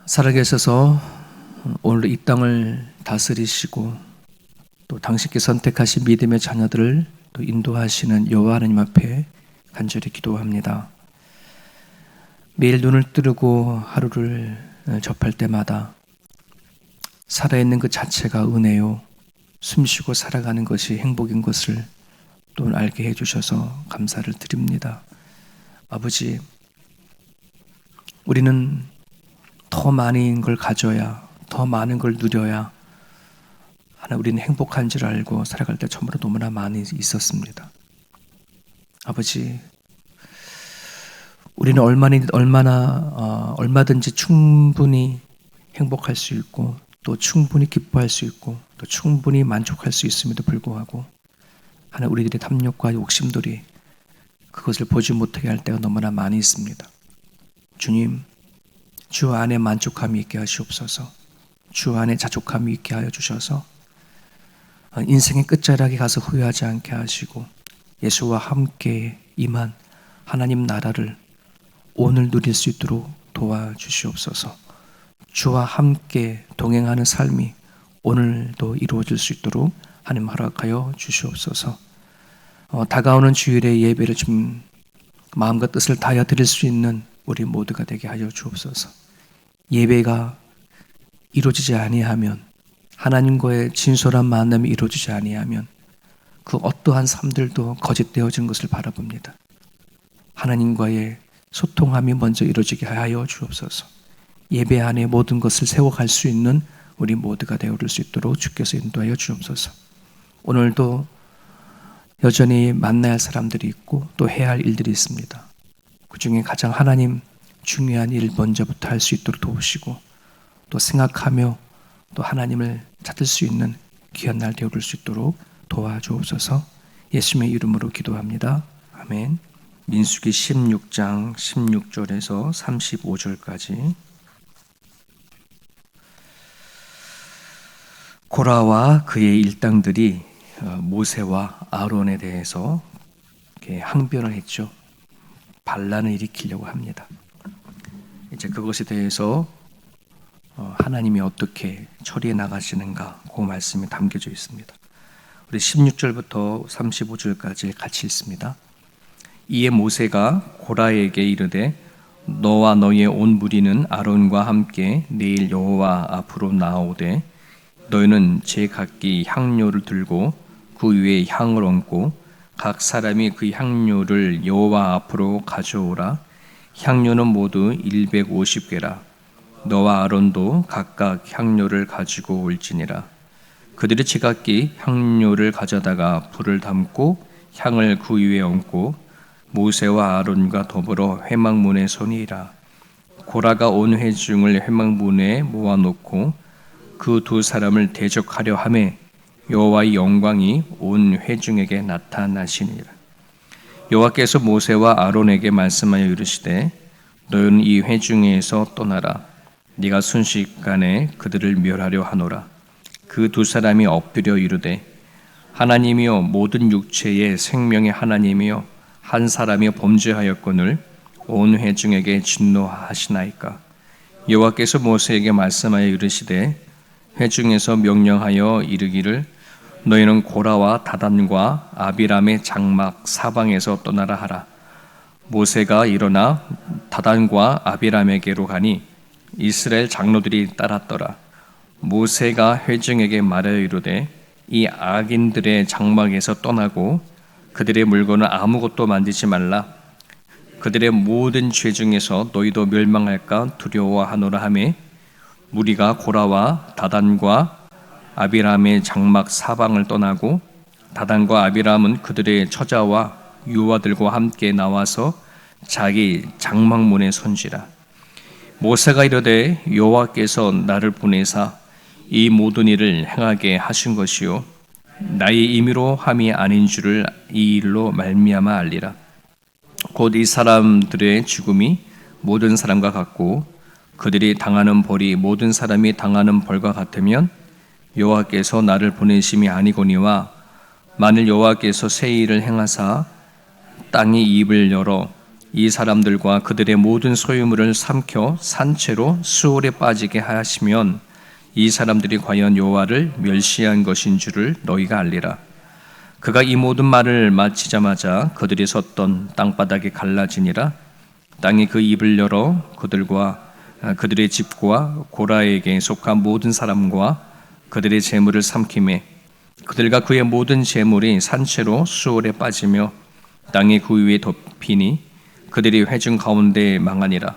살아계셔서 오늘 이 땅을 다스리시고 또 당신께 선택하신 믿음의 자녀들을 또 인도하시는 여호와 하나님 앞에 간절히 기도합니다. 매일 눈을 뜨고 하루를 접할 때마다 살아있는 그 자체가 은혜요, 숨쉬고 살아가는 것이 행복인 것을 또 알게 해주셔서 감사를 드립니다. 아버지, 우리는 더 많은 걸 가져야, 더 많은 걸 누려야 하나 우리는 행복한 줄 알고 살아갈 때 전부로 너무나 많이 있었습니다. 아버지, 우리는 얼마든지 충분히 행복할 수 있고 또 충분히 기뻐할 수 있고 또 충분히 만족할 수 있음에도 불구하고 하나 우리들의 탐욕과 욕심들이 그것을 보지 못하게 할 때가 너무나 많이 있습니다. 주님, 주 안에 만족함이 있게 하시옵소서. 주 안에 자족함이 있게 하여 주셔서 인생의 끝자락에 가서 후회하지 않게 하시고 예수와 함께 임한 하나님 나라를 오늘 누릴 수 있도록 도와주시옵소서. 주와 함께 동행하는 삶이 오늘도 이루어질 수 있도록 하나님 허락하여 주시옵소서. 다가오는 주일의 예배를 좀 마음과 뜻을 다하여 드릴 수 있는 우리 모두가 되게 하여 주옵소서. 예배가 이루어지지 아니하면, 하나님과의 진솔한 만남이 이루어지지 아니하면 그 어떠한 삶들도 거짓되어진 것을 바라봅니다. 하나님과의 소통함이 먼저 이루어지게 하여 주옵소서. 예배 안에 모든 것을 세워갈 수 있는 우리 모두가 되어올 수 있도록 주께서 인도하여 주옵소서. 오늘도 여전히 만나야 할 사람들이 있고 또 해야 할 일들이 있습니다. 그 중에 가장 하나님 중요한 일 먼저부터 할 수 있도록 도우시고 또 생각하며 또 하나님을 찾을 수 있는 귀한 날 되어올 수 있도록 도와주옵소서. 예수님의 이름으로 기도합니다. 아멘. 민수기 16장 16절에서 35절까지. 고라와 그의 일당들이 모세와 아론에 대해서 항변을 했죠. 반란을 일으키려고 합니다. 이제 그것에 대해서 하나님이 어떻게 처리해 나가시는가, 그 말씀이 담겨져 있습니다. 우리 16절부터 35절까지 같이 읽습니다. 이에 모세가 고라에게 이르되 너와 너의 온 무리는 아론과 함께 내일 여호와 앞으로 나오되 너희는 제각기 향료를 들고 그 위에 향을 얹고 각 사람이 그 향료를 여호와 앞으로 가져오라. 향료는 모두 150개라. 너와 아론도 각각 향료를 가지고 올지니라. 그들이 제각기 향료를 가져다가 불을 담고 향을 그 위에 얹고 모세와 아론과 더불어 회막문에 서니라. 고라가 온 회중을 회막문에 모아놓고 그 두 사람을 대적하려 하매 여호와의 영광이 온 회중에게 나타나시니라. 여호와께서 모세와 아론에게 말씀하여 이르시되 너희는 이 회중에서 떠나라. 네가 순식간에 그들을 멸하려 하노라. 그 두 사람이 엎드려 이르되 하나님이여 모든 육체의 생명의 하나님이여 한 사람이 범죄하였거늘 온 회중에게 진노하시나이까. 여호와께서 모세에게 말씀하여 이르시되 회중에서 명령하여 이르기를 너희는 고라와 다단과 아비람의 장막 사방에서 떠나라 하라. 모세가 일어나 다단과 아비람에게로 가니 이스라엘 장로들이 따랐더라. 모세가 회중에게 말하여 이르되 이 악인들의 장막에서 떠나고 그들의 물건을 아무것도 만지지 말라. 그들의 모든 죄 중에서 너희도 멸망할까 두려워하노라 하매 무리가 고라와 다단과 아비람의 장막 사방을 떠나고 다단과 아비람은 그들의 처자와 유아들과 함께 나와서 자기 장막문에 선지라. 모세가 이르되 여호와께서 나를 보내사 이 모든 일을 행하게 하신 것이요 나의 임의로 함이 아닌 줄을 이 일로 말미암아 알리라. 곧 이 사람들의 죽음이 모든 사람과 같고 그들이 당하는 벌이 모든 사람이 당하는 벌과 같으면 여호와께서 나를 보내심이 아니거니와 만일 여호와께서 새 일을 행하사 땅이 입을 열어 이 사람들과 그들의 모든 소유물을 삼켜 산채로 수월에 빠지게 하시면 이 사람들이 과연 여호와를 멸시한 것인 줄을 너희가 알리라. 그가 이 모든 말을 마치자마자 그들이 섰던 땅바닥이 갈라지니라. 땅이 그 입을 열어 그들과 그들의 집과 고라에게 속한 모든 사람과 그들의 재물을 삼키매 그들과 그의 모든 재물이 산채로 수월에 빠지며 땅이 그 위에 덮이니 그들이 회중 가운데 망하니라.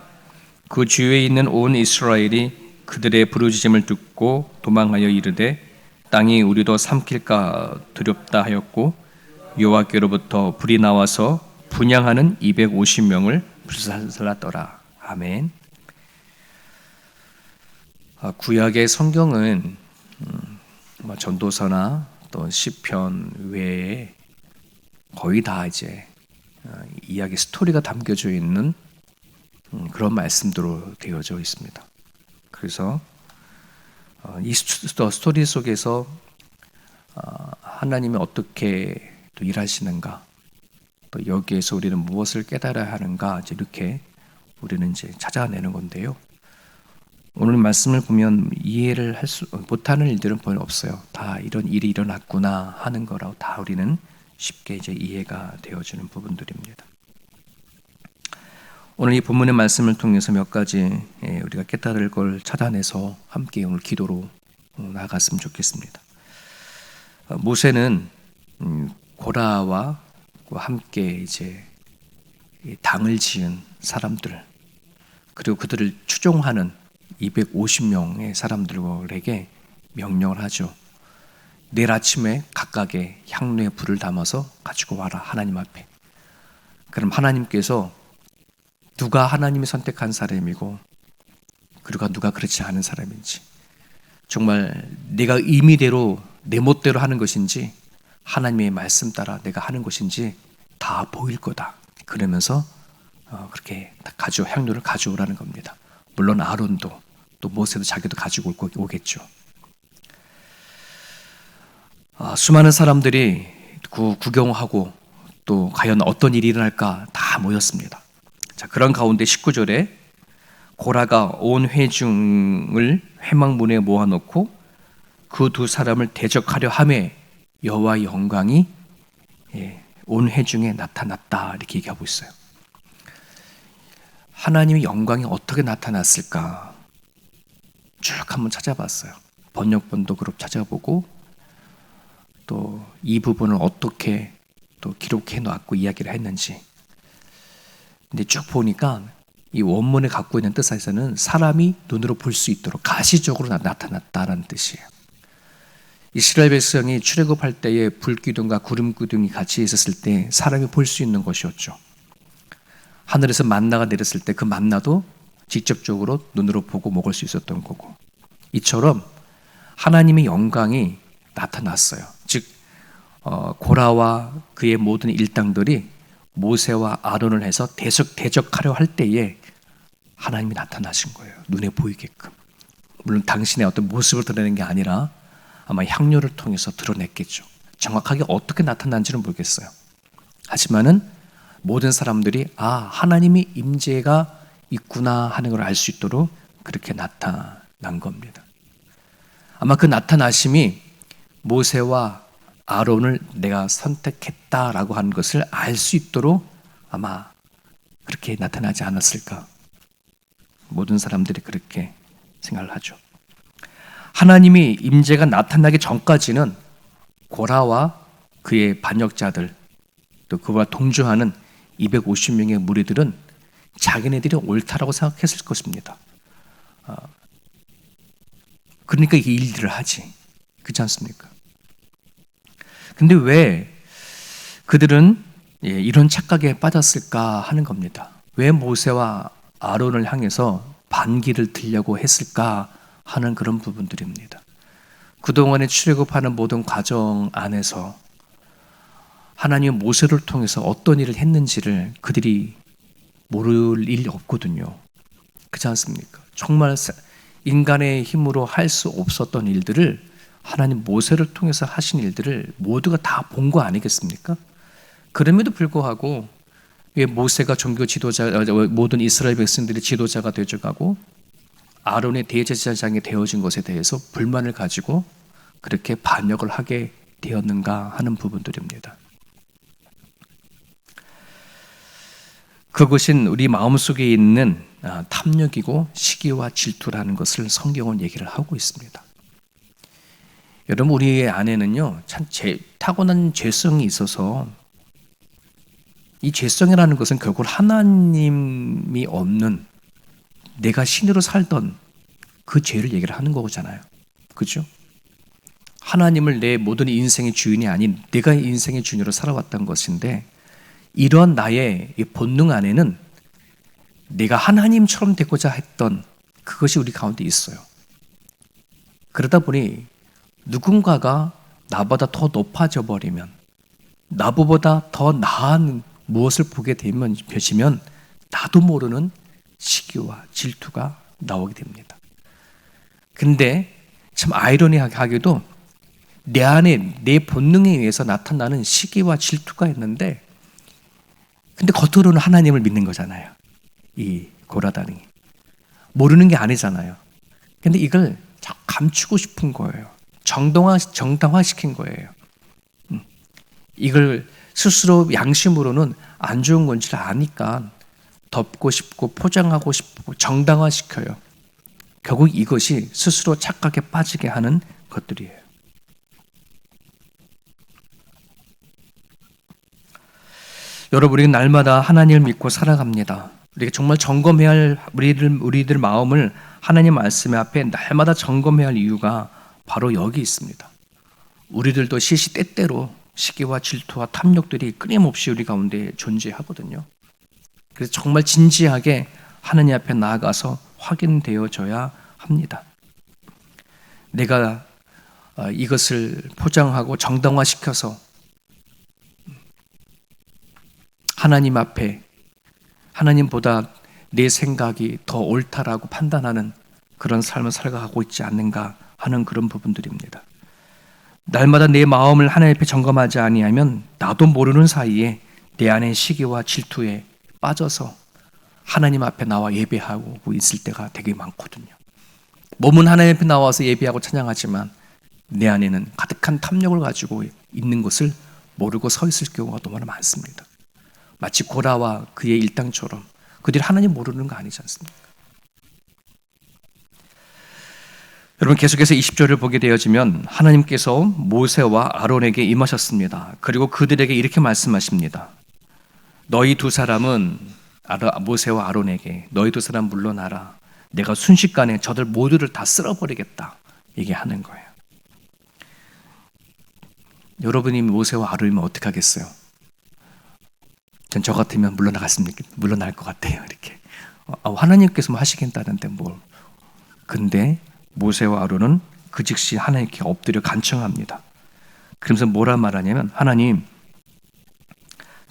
그 주위에 있는 온 이스라엘이 그들의 부르짖음을 듣고 도망하여 이르되 땅이 우리도 삼킬까 두렵다 하였고 여호와께로부터 불이 나와서 분향하는 250명을 불살랐더라. 아멘. 구약의 성경은 전도서나 또 시편 외에 거의 다 이제 이야기 스토리가 담겨져 있는 그런 말씀들로 되어져 있습니다. 그래서 이 스토리 속에서 하나님이 어떻게 또 일하시는가, 또 여기에서 우리는 무엇을 깨달아야 하는가, 이렇게 우리는 이제 찾아내는 건데요. 오늘 말씀을 보면 이해를 못하는 일들은 별로 없어요. 다 이런 일이 일어났구나 하는 거라고 다 우리는 쉽게 이제 이해가 되어지는 부분들입니다. 오늘 이 본문의 말씀을 통해서 몇 가지 우리가 깨달을 걸 찾아내서 함께 오늘 기도로 나아갔으면 좋겠습니다. 모세는 고라와 함께 이제 당을 지은 사람들, 그리고 그들을 추종하는 250명의 사람들에게 명령을 하죠. 내일 아침에 각각의 향로에 불을 담아서 가지고 와라, 하나님 앞에. 그럼 하나님께서 누가 하나님이 선택한 사람이고 그리고 누가 그렇지 않은 사람인지, 정말 내가 임의대로 내 멋대로 하는 것인지 하나님의 말씀 따라 내가 하는 것인지 다 보일 거다. 그러면서 그렇게 향료를 가져오라는 겁니다. 물론 아론도 또 모세도 자기도 가지고 오겠죠. 수많은 사람들이 구경하고 또 과연 어떤 일이 일어날까 다 모였습니다. 자, 그런 가운데 19절에 고라가 온 회중을 회막문에 모아놓고 그 두 사람을 대적하려 하매 여호와의 영광이 온 회중에 나타났다, 이렇게 얘기하고 있어요. 하나님의 영광이 어떻게 나타났을까 쭉 한번 찾아봤어요. 번역본도 그룹 찾아보고 또 이 부분을 어떻게 또 기록해 놨고 이야기를 했는지. 근데 쭉 보니까 이 원문에 갖고 있는 뜻에서는 사람이 눈으로 볼 수 있도록 가시적으로 나타났다라는 뜻이에요. 이스라엘 백성이 출애굽할 때에 불기둥과 구름기둥이 같이 있었을 때 사람이 볼 수 있는 것이었죠. 하늘에서 만나가 내렸을 때 그 만나도 직접적으로 눈으로 보고 먹을 수 있었던 거고, 이처럼 하나님의 영광이 나타났어요. 즉 고라와 그의 모든 일당들이 모세와 아론을 해서 대적하려 할 때에 하나님이 나타나신 거예요. 눈에 보이게끔. 물론 당신의 어떤 모습을 드러내는 게 아니라 아마 향료를 통해서 드러냈겠죠. 정확하게 어떻게 나타난지는 모르겠어요. 하지만은 모든 사람들이 하나님의 임재가 있구나 하는 걸 알 수 있도록 그렇게 나타난 겁니다. 아마 그 나타나심이 모세와 아론을 내가 선택했다라고 하는 것을 알 수 있도록 아마 그렇게 나타나지 않았을까. 모든 사람들이 그렇게 생각을 하죠. 하나님이 임재가 나타나기 전까지는 고라와 그의 반역자들, 또 그와 동조하는 250명의 무리들은 자기네들이 옳다라고 생각했을 것입니다. 그러니까 이 일들을 하지. 그렇지 않습니까? 근데 왜 그들은 이런 착각에 빠졌을까 하는 겁니다. 왜 모세와 아론을 향해서 반기를 들려고 했을까 하는 그런 부분들입니다. 그동안에 출애굽하는 모든 과정 안에서 하나님은 모세를 통해서 어떤 일을 했는지를 그들이 모를 일이 없거든요. 그렇지 않습니까? 정말 인간의 힘으로 할 수 없었던 일들을 하나님 모세를 통해서 하신 일들을 모두가 다 본 거 아니겠습니까? 그럼에도 불구하고 왜 모세가 종교 지도자, 모든 이스라엘 백성들이 지도자가 되어가고 아론의 대제사장이 되어진 것에 대해서 불만을 가지고 그렇게 반역을 하게 되었는가 하는 부분들입니다. 그것은 우리 마음속에 있는 탐욕이고 시기와 질투라는 것을 성경은 얘기를 하고 있습니다. 여러분, 우리 안에는요 참 타고난 죄성이 있어서 이 죄성이라는 것은 결국 하나님이 없는 내가 신으로 살던 그 죄를 얘기를 하는 거잖아요. 그죠? 하나님을 내 모든 인생의 주인이 아닌 내가 인생의 주인으로 살아왔던 것인데, 이런 나의 본능 안에는 내가 하나님처럼 되고자 했던 그것이 우리 가운데 있어요. 그러다 보니 누군가가 나보다 더 높아져 버리면, 나보다 더 나은 무엇을 보게 되면 벼시면 나도 모르는 시기와 질투가 나오게 됩니다. 근데 참 아이러니하게도 내 안에 내 본능에 의해서 나타나는 시기와 질투가 있는데, 근데 겉으로는 하나님을 믿는 거잖아요. 이 고라다니 모르는 게 아니잖아요. 근데 이걸 자꾸 감추고 싶은 거예요. 정당화시킨 거예요. 이걸 스스로 양심으로는 안 좋은 건지를 아니까 덮고 싶고 포장하고 싶고 정당화시켜요. 결국 이것이 스스로 착각에 빠지게 하는 것들이에요. 여러분, 우리는 날마다 하나님을 믿고 살아갑니다. 우리가 정말 점검해야 할 우리들 마음을 하나님 말씀 앞에 날마다 점검해야 할 이유가 바로 여기 있습니다. 우리들도 시시때때로 시기와 질투와 탐욕들이 끊임없이 우리 가운데 존재하거든요. 그래서 정말 진지하게 하나님 앞에 나아가서 확인되어져야 합니다. 내가 이것을 포장하고 정당화시켜서 하나님 앞에 하나님보다 내 생각이 더 옳다라고 판단하는 그런 삶을 살아가고 있지 않는가 하는 그런 부분들입니다. 날마다 내 마음을 하나님 앞에 점검하지 아니하면 나도 모르는 사이에 내 안의 시기와 질투에 빠져서 하나님 앞에 나와 예배하고 있을 때가 되게 많거든요. 몸은 하나님 앞에 나와서 예배하고 찬양하지만 내 안에는 가득한 탐욕을 가지고 있는 것을 모르고 서 있을 경우가 너무나 많습니다. 마치 고라와 그의 일당처럼 그들이 하나님 모르는 거 아니지 않습니까? 여러분, 계속해서 20절을 보게 되어지면 하나님께서 모세와 아론에게 임하셨습니다. 그리고 그들에게 이렇게 말씀하십니다. 너희 두 사람은 모세와 아론에게 너희 두 사람 물러나라. 내가 순식간에 저들 모두를 다 쓸어버리겠다. 얘기하는 거예요. 여러분이 모세와 아론이면 어떻게 하겠어요? 전 저 같으면 물러날 것 같아요. 이렇게 하나님께서 하시겠다는데 뭘? 근데 모세와 아론은 그 즉시 하나님께 엎드려 간청합니다. 그러면서 뭐라 말하냐면, 하나님,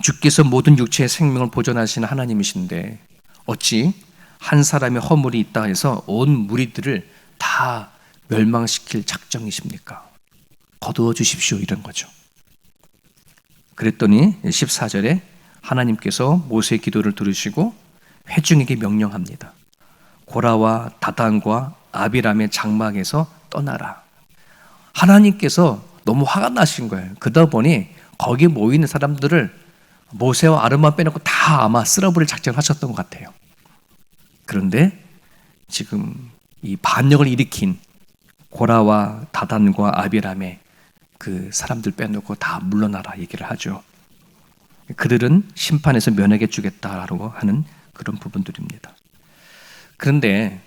주께서 모든 육체의 생명을 보존하시는 하나님이신데 어찌 한 사람의 허물이 있다 해서 온 무리들을 다 멸망시킬 작정이십니까? 거두어 주십시오, 이런 거죠. 그랬더니 14절에 하나님께서 모세의 기도를 들으시고 회중에게 명령합니다. 고라와 다단과 아비람의 장막에서 떠나라. 하나님께서 너무 화가 나신 거예요. 그러다 보니 거기 모이는 사람들을 모세와 아론만 빼놓고 다 아마 쓸어버릴 작정을 하셨던 것 같아요. 그런데 지금 이 반역을 일으킨 고라와 다단과 아비람의 그 사람들 빼놓고 다 물러나라 얘기를 하죠. 그들은 심판에서 면하게 주겠다라고 하는 그런 부분들입니다. 그런데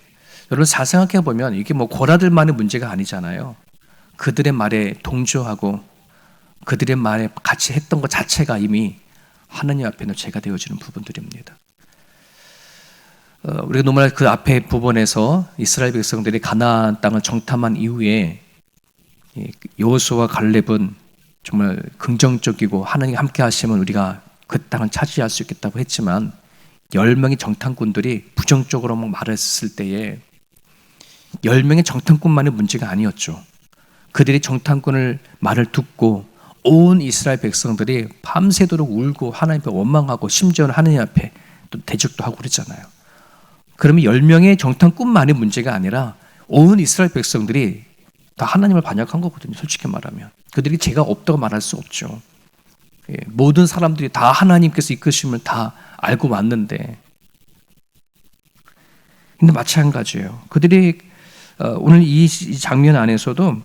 여러분 잘 생각해 보면 이게 뭐 고라들만의 문제가 아니잖아요. 그들의 말에 동조하고 그들의 말에 같이 했던 것 자체가 이미 하나님 앞에는 죄가 되어지는 부분들입니다. 우리가 너무나 그 앞에 부분에서 이스라엘 백성들이 가나안 땅을 정탐한 이후에 여호수아와 갈렙은 정말 긍정적이고 하나님이 함께 하시면 우리가 그 땅을 차지할 수 있겠다고 했지만 10명의 정탐꾼들이 부정적으로 말했을 때에 10명의 정탐꾼만의 문제가 아니었죠. 그들이 정탐꾼을 말을 듣고 온 이스라엘 백성들이 밤새도록 울고 하나님 앞에 원망하고 심지어는 하나님 앞에 또 대적도 하고 그랬잖아요. 그러면 10명의 정탐꾼만의 문제가 아니라 온 이스라엘 백성들이 다 하나님을 반역한 거거든요. 솔직히 말하면. 그들이 죄가 없다고 말할 수 없죠. 예, 모든 사람들이 다 하나님께서 이끄심을 다 알고 왔는데, 근데 마찬가지예요. 그들이 오늘 이 장면 안에서도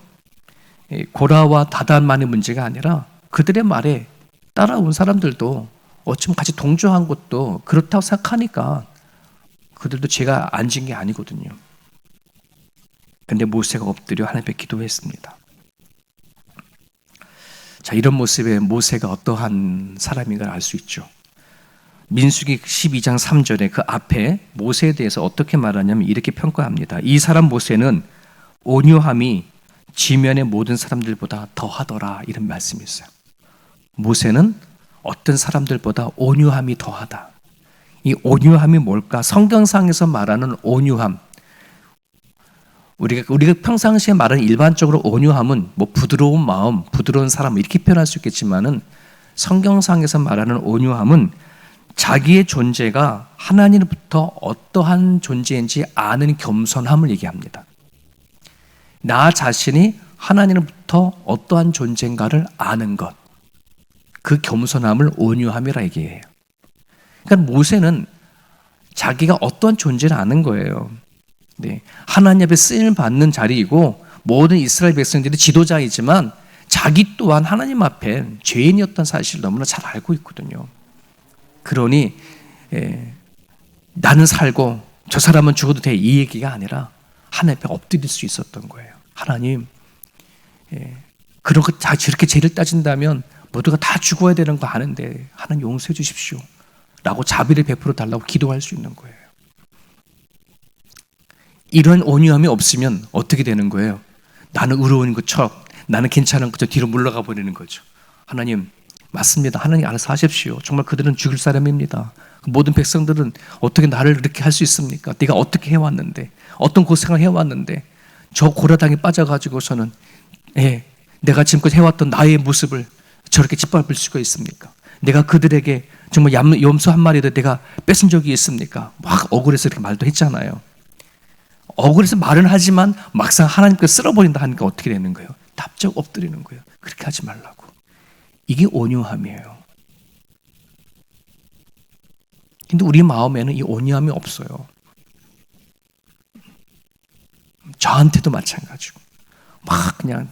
고라와 다단만의 문제가 아니라 그들의 말에 따라온 사람들도 어쩌면 같이 동조한 것도 그렇다고 생각하니까 그들도 죄가 안 진 게 아니거든요. 근데 모세가 엎드려 하나님께 기도했습니다. 자, 이런 모습에 모세가 어떠한 사람인가를 알 수 있죠. 민수기 12장 3절에 그 앞에 모세에 대해서 어떻게 말하냐면 이렇게 평가합니다. 이 사람 모세는 온유함이 지면의 모든 사람들보다 더하더라, 이런 말씀이 있어요. 모세는 어떤 사람들보다 온유함이 더하다. 이 온유함이 뭘까? 성경상에서 말하는 온유함, 우리가 평상시에 말하는 일반적으로 온유함은 뭐 부드러운 마음, 부드러운 사람 이렇게 표현할 수 있겠지만은 성경상에서 말하는 온유함은 자기의 존재가 하나님으로부터 어떠한 존재인지 아는 겸손함을 얘기합니다. 나 자신이 하나님으로부터 어떠한 존재인가를 아는 것, 그 겸손함을 온유함이라 얘기해요. 그러니까 모세는 자기가 어떠한 존재를 아는 거예요. 네, 하나님 앞에 쓰임을 받는 자리이고 모든 이스라엘 백성들이 지도자이지만 자기 또한 하나님 앞에 죄인이었던 사실을 너무나 잘 알고 있거든요. 그러니 나는 살고 저 사람은 죽어도 돼, 이 얘기가 아니라 하나님 앞에 엎드릴 수 있었던 거예요. 하나님, 그렇게 저렇게 죄를 따진다면 모두가 다 죽어야 되는 거 아는데 하나님 용서해 주십시오 라고 자비를 베풀어 달라고 기도할 수 있는 거예요. 이런 온유함이 없으면 어떻게 되는 거예요? 나는 의로운 것처럼, 나는 괜찮은 것처럼 뒤로 물러가 버리는 거죠. 하나님, 맞습니다. 하나님 알아서 하십시오. 정말 그들은 죽일 사람입니다. 모든 백성들은 어떻게 나를 그렇게 할 수 있습니까? 네가 어떻게 해왔는데, 어떤 고생을 해왔는데 저 고라당에 빠져가지고서는 내가 지금까지 해왔던 나의 모습을 저렇게 짓밟을 수가 있습니까? 내가 그들에게 정말 염소 한 마리도 내가 뺏은 적이 있습니까? 막 억울해서 이렇게 말도 했잖아요. 억울해서 말은 하지만 막상 하나님께서 쓸어버린다 하니까 어떻게 되는 거예요? 답적 엎드리는 거예요. 그렇게 하지 말라고. 이게 온유함이에요. 근데 우리 마음에는 이 온유함이 없어요. 저한테도 마찬가지고 막 그냥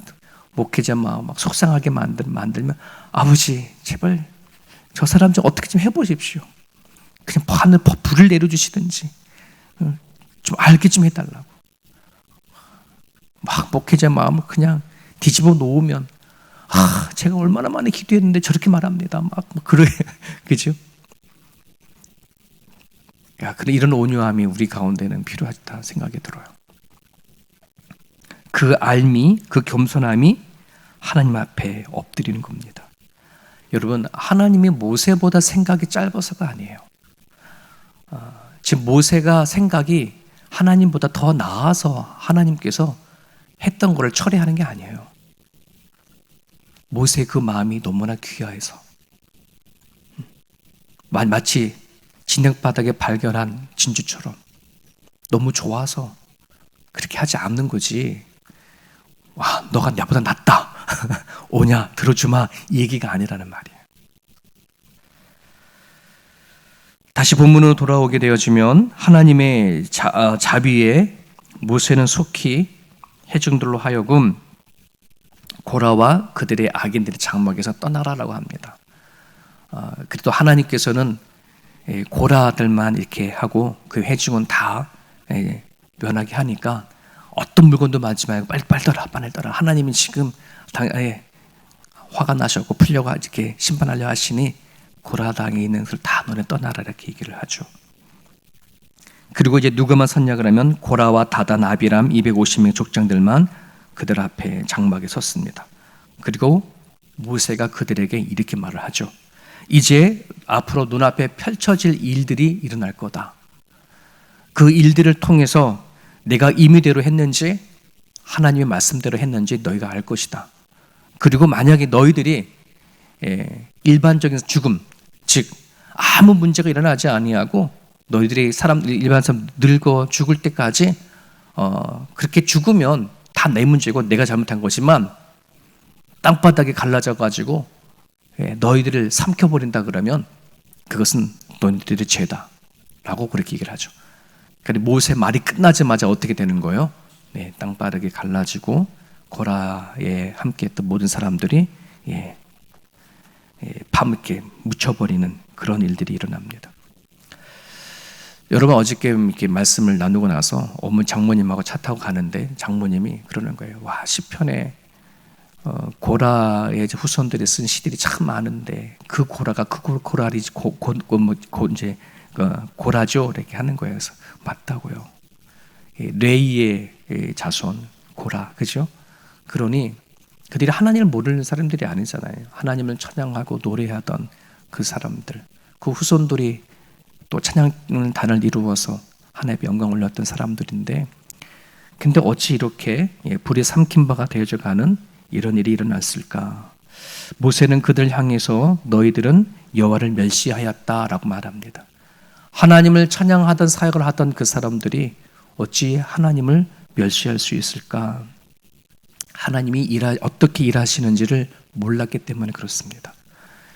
목회자 마음 막 속상하게 만들면 아버지 제발 저 사람 좀 어떻게 좀 해보십시오. 그냥 하늘 불을 내려주시든지 좀 알게 좀 해달라고. 막 목회자 마음을 그냥 뒤집어 놓으면 제가 얼마나 많이 기도했는데 저렇게 말합니다. 막 그래, 그죠? 근데 이런 온유함이 우리 가운데는 필요하다 생각이 들어요. 그 알미, 그 겸손함이 하나님 앞에 엎드리는 겁니다. 여러분, 하나님이 모세보다 생각이 짧아서가 아니에요. 지금 모세가 생각이 하나님보다 더 나아서 하나님께서 했던 것을 처리하는 게 아니에요. 모세의 그 마음이 너무나 귀하해서 마치 진흙바닥에 발견한 진주처럼 너무 좋아서 그렇게 하지 않는 거지. 와, 너가 나보다 낫다. 오냐, 들어주마. 이 얘기가 아니라는 말이에요. 다시 본문으로 돌아오게 되어지면 하나님의 자비에 모세는 속히 회중들로 하여금 고라와 그들의 악인들의 장막에서 떠나라라고 합니다. 그래도 하나님께서는 고라들만 이렇게 하고 그 회중은 다 면하게 하니까 어떤 물건도 맞지 말고 빨리 떠라. 하나님이 지금 화가 나셨고 풀려고 이렇게 심판하려 하시니 고라 당에 있는 것을 다 너네 떠나라 이렇게 얘기를 하죠. 그리고 이제 누구만 섰냐 그러면 고라와 다단, 아비람 250명 족장들만 그들 앞에 장막에 섰습니다. 그리고 모세가 그들에게 이렇게 말을 하죠. 이제 앞으로 눈앞에 펼쳐질 일들이 일어날 거다. 그 일들을 통해서 내가 임의대로 했는지 하나님의 말씀대로 했는지 너희가 알 것이다. 그리고 만약에 너희들이 일반적인 죽음, 즉 아무 문제가 일어나지 아니하고 너희들이 일반 사람 늙어 죽을 때까지 그렇게 죽으면 다 내 문제고 내가 잘못한 거지만 땅바닥에 갈라져 가지고 너희들을 삼켜버린다 그러면 그것은 너희들의 죄다 라고 그렇게 얘기를 하죠. 그러니까 모세 말이 끝나자마자 어떻게 되는 거예요? 땅바닥에 갈라지고 고라에 함께했던 모든 사람들이 밤늦게 묻혀버리는 그런 일들이 일어납니다. 여러분, 어저께 이렇게 말씀을 나누고 나서 어머니 장모님하고 차 타고 가는데 장모님이 그러는 거예요. 와, 시편에 고라의 후손들이 쓴 시들이 참 많은데 그 고라가 고라리 이제 고라죠 이렇게 하는 거예요. 그래서 맞다고요. 레이의 자손 고라, 그죠? 그러니 그들이 하나님을 모르는 사람들이 아니잖아요. 하나님을 찬양하고 노래하던 그 사람들, 그 후손들이 또 찬양하는 단을 이루어서 하나님의 영광을 올렸던 사람들인데, 근데 어찌 이렇게 불에 삼킨 바가 되어져 가는 이런 일이 일어났을까? 모세는 그들 향해서 너희들은 여호와를 멸시하였다라고 말합니다. 하나님을 찬양하던 사역을 하던 그 사람들이 어찌 하나님을 멸시할 수 있을까? 하나님이 어떻게 일하시는지를 몰랐기 때문에 그렇습니다.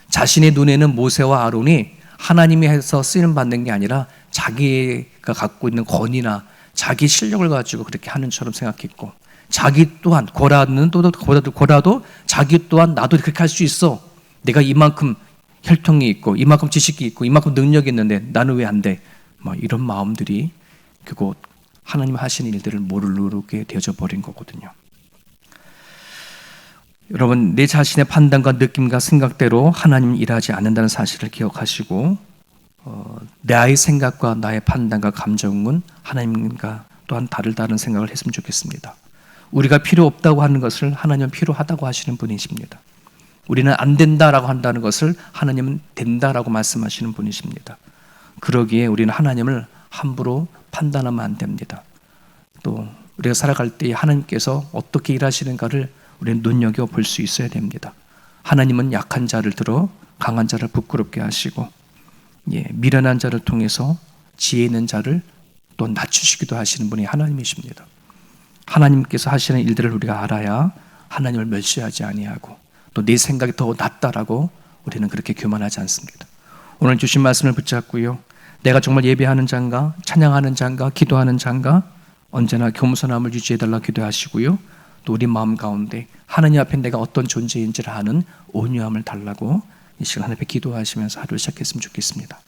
자신의 눈에는 모세와 아론이 하나님이 해서 쓰임 받는 게 아니라 자기가 갖고 있는 권위나 자기 실력을 가지고 그렇게 하는 처럼 생각했고, 자기 또한 고라도 자기 또한 나도 그렇게 할 수 있어. 내가 이만큼 혈통이 있고 이만큼 지식이 있고 이만큼 능력이 있는데 나는 왜 안 돼? 이런 마음들이 그곳 하나님 하시는 일들을 모르게 되어져 버린 거거든요. 여러분, 내 자신의 판단과 느낌과 생각대로 하나님 일하지 않는다는 사실을 기억하시고, 나의 생각과 나의 판단과 감정은 하나님과 또한 다르다는 생각을 했으면 좋겠습니다. 우리가 필요 없다고 하는 것을 하나님은 필요하다고 하시는 분이십니다. 우리는 안 된다라고 한다는 것을 하나님은 된다라고 말씀하시는 분이십니다. 그러기에 우리는 하나님을 함부로 판단하면 안 됩니다. 또 우리가 살아갈 때 하나님께서 어떻게 일하시는가를 우리는 눈여겨볼 수 있어야 됩니다. 하나님은 약한 자를 들어 강한 자를 부끄럽게 하시고, 미련한 자를 통해서 지혜 있는 자를 또 낮추시기도 하시는 분이 하나님이십니다. 하나님께서 하시는 일들을 우리가 알아야 하나님을 멸시하지 아니하고 또 내 생각이 더 낫다라고 우리는 그렇게 교만하지 않습니다. 오늘 주신 말씀을 붙잡고요, 내가 정말 예배하는 자인가, 찬양하는 자인가, 기도하는 자인가, 언제나 겸손함을 유지해달라 기도하시고요, 또 우리 마음 가운데 하나님 앞에 내가 어떤 존재인지를 아는 온유함을 달라고 이 시간 하나님 앞에 기도하시면서 하루를 시작했으면 좋겠습니다.